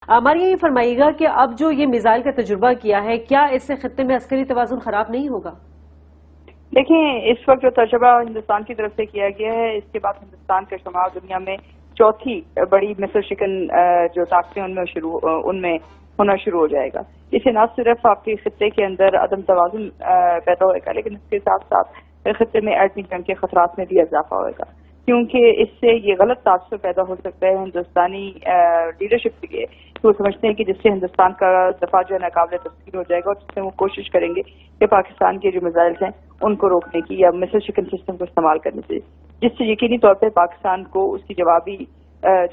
ہمارے یہ فرمائیے گا کہ اب جو یہ میزائل کا تجربہ کیا ہے، کیا اس سے خطے میں عسکری توازن خراب نہیں ہوگا؟ دیکھیں، اس وقت جو تجربہ ہندوستان کی طرف سے کیا گیا ہے، اس کے بعد ہندوستان کا شمار دنیا میں چوتھی بڑی مثل شکن جو طاقتیں ان میں ہونا شروع ہو جائے گا. اسے نہ صرف آپ کے خطے کے اندر عدم توازن پیدا ہوئے گا، لیکن اس کے ساتھ ساتھ خطے میں ایٹمی جنگ کے خطرات میں بھی اضافہ ہوئے گا، کیونکہ اس سے یہ غلط تاثر پیدا ہو سکتا ہے ہندوستانی لیڈرشپ کے لیے کہ وہ سمجھتے ہیں کہ جس سے ہندوستان کا دفاع جو ہے ناقابل تسخیر ہو جائے گا، اور جس سے وہ کوشش کریں گے کہ پاکستان کے جو میزائلز ہیں ان کو روکنے کی یا مثل شکن سسٹم کو استعمال کرنے سے، جس سے یقینی طور پہ پاکستان کو اس کی جوابی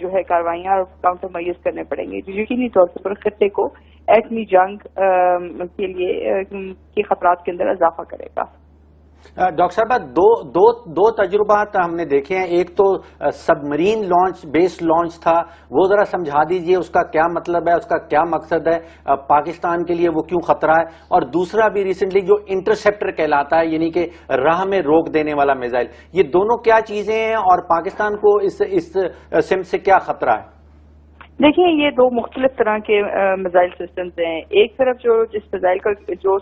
جو ہے کاروائیاں اور کاؤنٹر میئرز کرنے پڑیں گے، جو یقینی طور پر خطے کو ایٹمی جنگ کے لیے کے خطرات کے اندر اضافہ کرے گا. ڈاکٹر صاحبہ، دو تجربات ہم نے دیکھے ہیں. ایک تو سب مرین لانچ بیس لانچ تھا، وہ ذرا سمجھا دیجئے اس کا کیا مطلب ہے، اس کا کیا مقصد ہے، پاکستان کے لیے وہ کیوں خطرہ ہے. اور دوسرا بھی ریسنٹلی جو انٹرسیپٹر کہلاتا ہے، یعنی کہ راہ میں روک دینے والا میزائل، یہ دونوں کیا چیزیں ہیں اور پاکستان کو اس سمت سے کیا خطرہ ہے؟ دیکھیں، یہ دو مختلف طرح کے میزائل سسٹمز ہیں. ایک طرف جس میزائل کا جو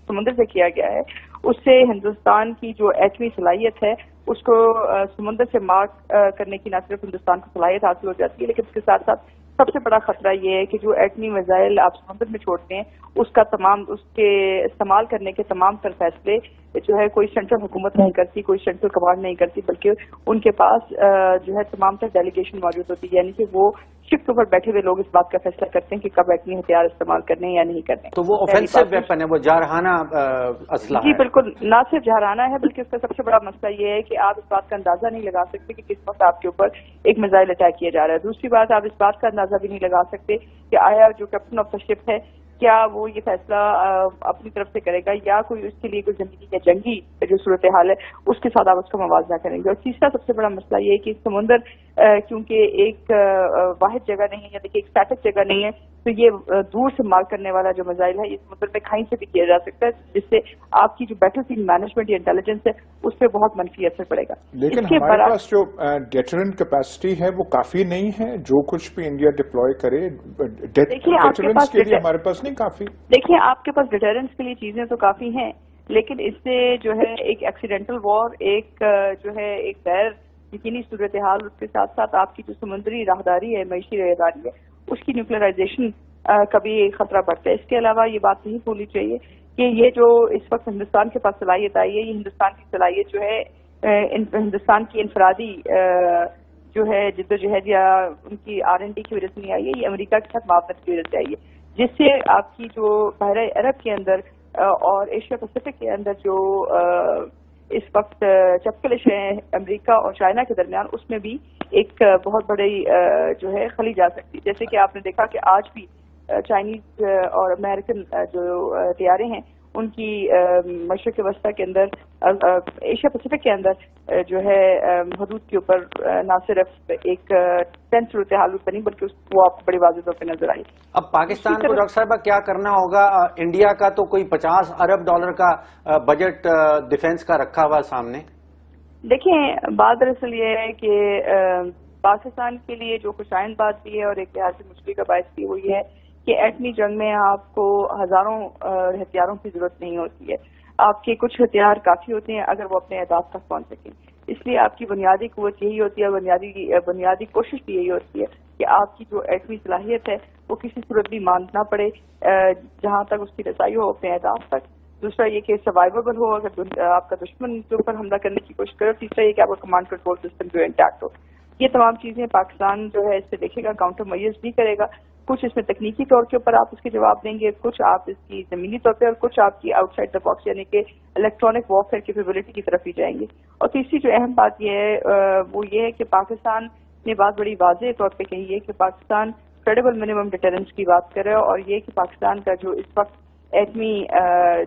سمندر سے کیا گیا ہے، اس سے ہندوستان کی جو ایٹمی صلاحیت ہے اس کو سمندر سے مارک کرنے کی نہ صرف ہندوستان کو صلاحیت حاصل ہو جاتی ہے، لیکن اس کے ساتھ ساتھ سب سے بڑا خطرہ یہ ہے کہ جو ایٹمی میزائل آپ سمندر میں چھوڑتے ہیں اس کے استعمال کرنے کے تمام تر فیصلے جو ہے کوئی سینٹرل حکومت نہیں کرتی، کوئی سینٹرل کمانڈ نہیں کرتی، بلکہ ان کے پاس جو ہے تمام تر ڈیلیگیشن موجود ہوتی ہے، یعنی کہ وہ شپ کے اوپر بیٹھے ہوئے لوگ اس بات کا فیصلہ کرتے ہیں کہ کب ایٹمی ہتھیار استعمال کرنے یا نہیں کرنے. تو وہ اوفینسو ویپن ہے، وہ جارحانہ اسلحہ ہے. جی بالکل، نہ صرف جارحانہ ہے بلکہ اس کا سب سے بڑا مسئلہ یہ ہے کہ آپ اس بات کا اندازہ نہیں لگا سکتے کہ کس وقت آپ کے اوپر ایک میزائل اٹیک کیا جا رہا ہے. دوسری بات، آپ اس بات کا اندازہ بھی نہیں لگا سکتے کہ آیا جو کیپٹن آف دا شپ ہے کیا وہ یہ فیصلہ اپنی طرف سے کرے گا یا کوئی اس کے لیے کوئی زمینی یا جنگی جو صورتحال ہے اس کے ساتھ آپ اس کا موازنہ کریں گے. اور تیسرا سب سے بڑا مسئلہ یہ ہے کہ سمندر کیونکہ ایک واحد جگہ نہیں ہے، یعنی کہ ایک اسٹیٹک جگہ نہیں ہے، تو یہ دور سے مار کرنے والا جو میزائل ہے یہ سمندر میں کہیں سے بھی کیا جا سکتا ہے، جس سے آپ کی جو بیٹل فیلڈ مینجمنٹ یا انٹیلیجنس ہے اس پہ بہت منفی اثر پڑے گا. لیکن ہمارے پاس جو ڈیٹرنٹ کیپیسٹی ہے وہ کافی نہیں ہے، جو کچھ بھی انڈیا ڈپلوائے کرے ڈیٹرنس کے لیے ہمارے پاس نہیں کافی. دیکھیے، آپ کے پاس ڈیٹرنس کے لیے چیزیں تو کافی ہیں، لیکن اس سے جو ہے ایک ایکسیڈنٹل وار، ایک جو ہے ایک غیر یقینی صورتحال، اس کے ساتھ ساتھ آپ کی جو سمندری راہداری ہے، معیشی راہداری ہے، اس کی نیوکلرائزیشن کا بھی خطرہ بڑھتا ہے. اس کے علاوہ یہ بات نہیں بھولنی چاہیے کہ یہ جو اس وقت ہندوستان کے پاس صلاحیت آئی ہے، یہ ہندوستان کی صلاحیت جو ہے ہندوستان کی انفرادی جو ہے جدوجہد یا ان کی R&D کی وجہ سے نہیں آئی ہے، یہ امریکہ کے ساتھ معاونت کی وجہ سے آئی ہے، جس سے آپ کی جو بحیرہ عرب کے اندر اور ایشیا پیسفک کے اندر جو اس وقت چپکلش ہے امریکہ اور چائنا کے درمیان، اس میں بھی ایک بہت بڑی جو ہے خلی جا سکتی. جیسے کہ آپ نے دیکھا کہ آج بھی چائنیز اور امریکن جو طیارے ہیں ان کی مشرق وسطی کے اندر، ایشیا پیسفک کے اندر جو ہے حدود کے اوپر نہ صرف ایک ٹینس صورتحال بنی بلکہ وہ آپ کو بڑی واضح طور پہ نظر آئی. اب پاکستان کو ڈاکٹر صاحبہ کیا کرنا ہوگا؟ انڈیا کا تو کوئی $50 ارب کا بجٹ ڈیفنس کا رکھا ہوا سامنے. دیکھیں، بات دراصل یہ ہے کہ پاکستان کے لیے جو خوشائند بات بھی ہے اور ایک لحاظ سے مشکل کا باعث بھی وہ یہ ہے کہ ایٹمی جنگ میں آپ کو ہزاروں ہتھیاروں کی ضرورت نہیں ہوتی ہے، آپ کے کچھ ہتھیار کافی ہوتے ہیں اگر وہ اپنے اہداف تک پہنچ سکیں. اس لیے آپ کی بنیادی قوت یہی ہوتی ہے، بنیادی کوشش بھی یہی ہوتی ہے کہ آپ کی جو ایٹمی صلاحیت ہے وہ کسی صورت بھی ماند نہ پڑے جہاں تک اس کی رسائی ہو اپنے اہداف تک. دوسرا یہ کہ سروائیویبل ہو اگر آپ کا دشمن کے اوپر حملہ کرنے کی کوشش کرے. تیسرا یہ کہ آپ کا کمانڈ کنٹرول سسٹم جو انٹیکٹ ہو. یہ تمام چیزیں پاکستان جو ہے اس سے دیکھے گا، کاؤنٹر میئرز بھی کرے گا. کچھ اس میں تکنیکی طور کے اوپر آپ اس کے جواب دیں گے، کچھ آپ اس کی زمینی طور پہ، اور کچھ آپ کی آؤٹ سائڈ دا باکس یعنی کہ الیکٹرانک وارفیئر کیپیبلٹی کی طرف ہی جائیں گے. اور تیسری جو اہم بات یہ ہے وہ یہ ہے کہ پاکستان نے بات بڑی واضح طور پہ کہی ہے کہ پاکستان کریڈیبل منیمم ڈیٹرنس کی بات کرے، اور یہ کہ پاکستان کا جو اس وقت ایٹمی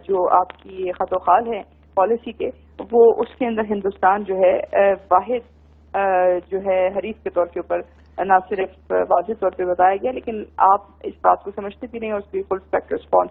جو آپ کی خط و خال ہے پالیسی کے، وہ اس کے اندر ہندوستان جو ہے واحد جو ہے حریف کے طور کے اوپر نہ صرف واضح طور پہ بتایا گیا، لیکن آپ اس بات کو سمجھتے بھی نہیں اور اس کی فل اسپیکٹ رسپانس